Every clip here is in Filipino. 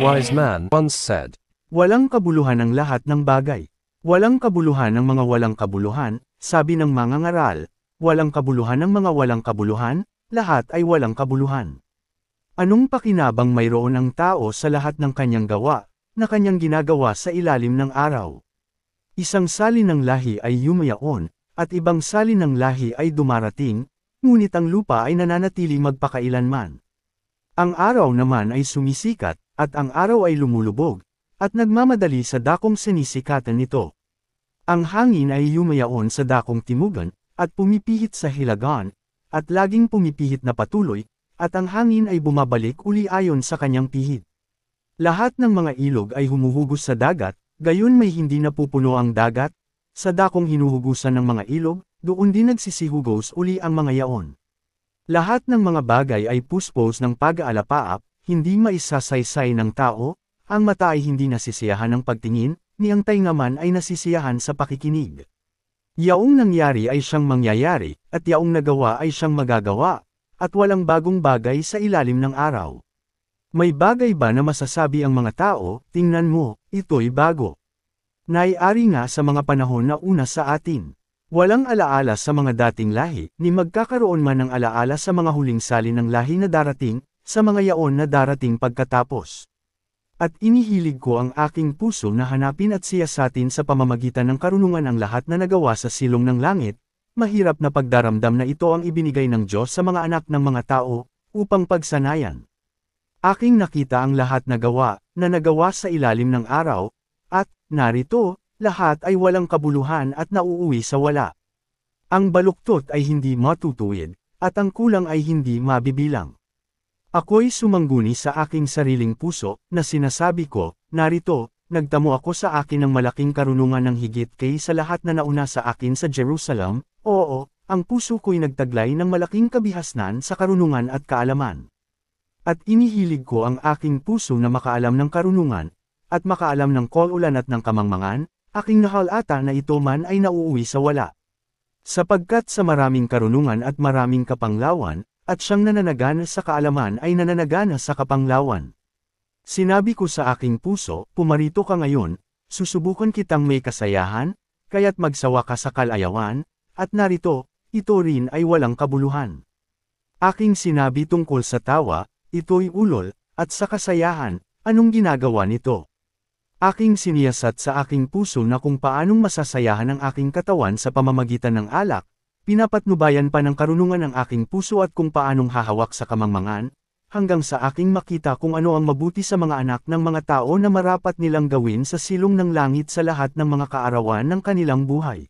Wise man once said, Walang kabuluhan ang lahat ng bagay. Walang kabuluhan ang mga walang kabuluhan, sabi ng mga ngaral. Walang kabuluhan ang mga walang kabuluhan, lahat ay walang kabuluhan. Anong pakinabang mayroon ang tao sa lahat ng kanyang gawa, na kanyang ginagawa sa ilalim ng araw? Isang salin ng lahi ay yumayaon, at ibang salin ng lahi ay dumarating, ngunit ang lupa ay nananatili magpakailanman. Ang araw naman ay sumisikat, at ang araw ay lumulubog, at nagmamadali sa dakong sinisikatan nito. Ang hangin ay yumayaon sa dakong timugan, at pumipihit sa hilagan, at laging pumipihit na patuloy, at ang hangin ay bumabalik uli ayon sa kanyang pihit. Lahat ng mga ilog ay humuhugos sa dagat, gayon may hindi napupuno ang dagat, sa dakong hinuhugusan ng mga ilog, doon din nagsisihugos uli ang mga yaon. Lahat ng mga bagay ay puspos ng pag-aalapaap, hindi maisasaysay ng tao, ang mata ay hindi nasisiyahan ng pagtingin, ni ang tainga man ay nasisiyahan sa pakikinig. Yaong nangyari ay siyang mangyayari, at yaong nagawa ay siyang magagawa, at walang bagong bagay sa ilalim ng araw. May bagay ba na masasabi ang mga tao, tingnan mo, ito'y bago? Naiari nga sa mga panahon na una sa atin. Walang alaala sa mga dating lahi, ni magkakaroon man ng alaala sa mga huling salin ng lahi na darating, sa mga yaon na darating pagkatapos. At inihilig ko ang aking puso na hanapin at siyasatin sa pamamagitan ng karunungan ang lahat na nagawa sa silong ng langit. Mahirap na pagdaramdam na ito ang ibinigay ng Diyos sa mga anak ng mga tao, upang pagsanayan. Aking nakita ang lahat na gawa, na nagawa sa ilalim ng araw, at, narito, lahat ay walang kabuluhan at nauuwi sa wala. Ang baluktot ay hindi matutuwid, at ang kulang ay hindi mabibilang. Ako'y sumangguni sa aking sariling puso, na sinasabi ko, narito, nagtamo ako sa akin ng malaking karunungan ng higit kay sa lahat na nauna sa akin sa Jerusalem. Oo, ang puso ko'y nagtaglay ng malaking kabihasnan sa karunungan at kaalaman. At inihilig ko ang aking puso na makaalam ng karunungan, at makaalam ng kaululan at ng kamangmangan, aking nahalata na ito man ay nauuwi sa wala. Sapagkat sa maraming karunungan at maraming kapanglawan, at siyang nananagana sa kaalaman ay nananagana sa kapanglawan. Sinabi ko sa aking puso, pumarito ka ngayon, susubukan kitang may kasayahan, kaya't magsawa ka sa kalayawan, at narito, ito rin ay walang kabuluhan. Aking sinabi tungkol sa tawa, ito'y ulol, at sa kasayahan, anong ginagawa nito? Aking siniyasat sa aking puso na kung paanong masasayahan ang aking katawan sa pamamagitan ng alak, pinapatnubayan pa ng karunungan ng aking puso at kung paanong hahawak sa kamangmangan, hanggang sa aking makita kung ano ang mabuti sa mga anak ng mga tao na marapat nilang gawin sa silong ng langit sa lahat ng mga kaarawan ng kanilang buhay.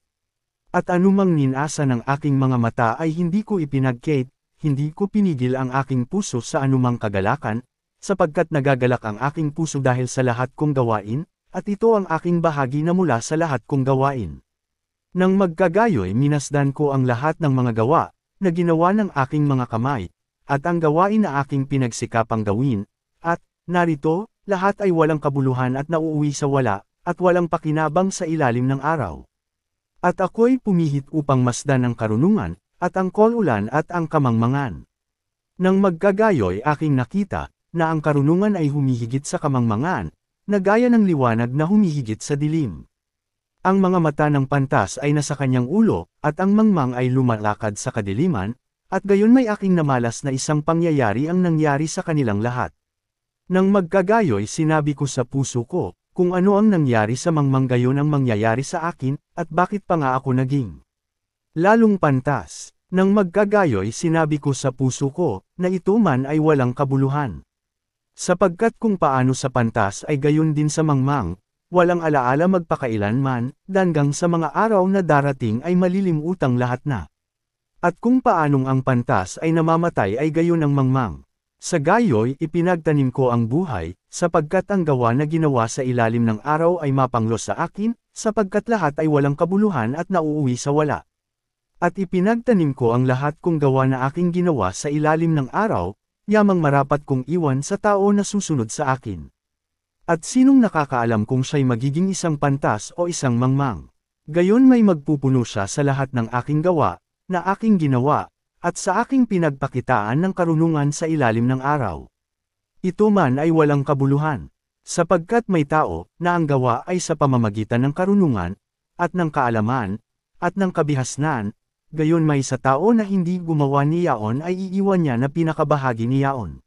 At anumang ninasa ng aking mga mata ay hindi ko ipinagkait, hindi ko pinigil ang aking puso sa anumang kagalakan, sapagkat nagagalak ang aking puso dahil sa lahat kong gawain, at ito ang aking bahagi na mula sa lahat kong gawain. Nang magkagayoy minasdan ko ang lahat ng mga gawa, na ginawa ng aking mga kamay, at ang gawain na aking pinagsikapang gawin, at, narito, lahat ay walang kabuluhan at nauuwi sa wala, at walang pakinabang sa ilalim ng araw. At ako'y pumihit upang masdan ang karunungan, at ang kaululan at ang kamangmangan. Nang magkagayoy aking nakita, na ang karunungan ay humihigit sa kamangmangan, na gaya ng liwanag na humihigit sa dilim. Ang mga mata ng pantas ay nasa kanyang ulo, at ang mangmang ay lumalakad sa kadiliman, at gayon may aking namalas na isang pangyayari ang nangyari sa kanilang lahat. Nang magkagayoy sinabi ko sa puso ko, kung ano ang nangyari sa mangmang gayon ang mangyayari sa akin, at bakit pa nga ako naging lalong pantas. Nang magkagayoy sinabi ko sa puso ko, na ito man ay walang kabuluhan. Sapagkat kung paano sa pantas ay gayon din sa mangmang, walang alaala magpakailanman, hanggang sa mga araw na darating ay malilimutang lahat na. At kung paanong ang pantas ay namamatay ay gayon ang mangmang. Sa gayoy ipinagtanim ko ang buhay, sapagkat ang gawa na ginawa sa ilalim ng araw ay mapanglos sa akin, sapagkat lahat ay walang kabuluhan at nauuwi sa wala. At ipinagtanim ko ang lahat kong gawa na aking ginawa sa ilalim ng araw, yamang marapat kong iwan sa tao na susunod sa akin. At sinong nakakaalam kung siya'y magiging isang pantas o isang mangmang? Gayon may magpupuno siya sa lahat ng aking gawa, na aking ginawa, at sa aking pinagpakitaan ng karunungan sa ilalim ng araw. Ito man ay walang kabuluhan, sapagkat may tao, na ang gawa ay sa pamamagitan ng karunungan, at ng kaalaman, at ng kabihasnan, gayon may sa tao na hindi gumawa niyaon ay iiwan niya na pinakabahagi niyaon.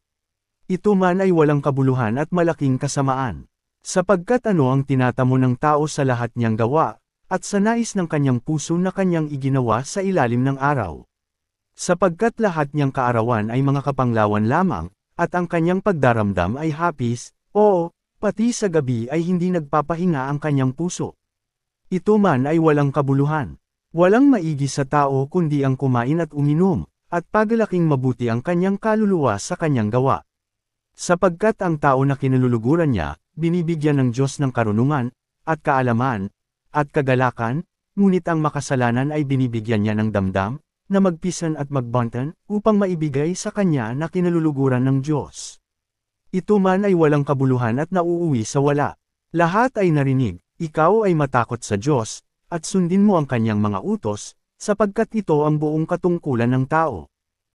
Ito man ay walang kabuluhan at malaking kasamaan, sapagkat ano ang tinatamo ng tao sa lahat niyang gawa, at sa nais ng kanyang puso na kanyang iginawa sa ilalim ng araw. Sapagkat lahat niyang kaarawan ay mga kapanglawan lamang, at ang kanyang pagdaramdam ay hapis, oo, pati sa gabi ay hindi nagpapahinga ang kanyang puso. Ito man ay walang kabuluhan. Walang maigi sa tao kundi ang kumain at uminom, at paglaking mabuti ang kanyang kaluluwa sa kanyang gawa. Sapagkat ang tao na kinaluluguran niya, binibigyan ng Diyos ng karunungan, at kaalaman, at kagalakan, ngunit ang makasalanan ay binibigyan niya ng damdam, na magpisan at magbantan, upang maibigay sa kanya na kinaluluguran ng Diyos. Ito man ay walang kabuluhan at nauuwi sa wala. Lahat ay narinig, ikaw ay matakot sa Diyos, at sundin mo ang kanyang mga utos, sapagkat ito ang buong katungkulan ng tao.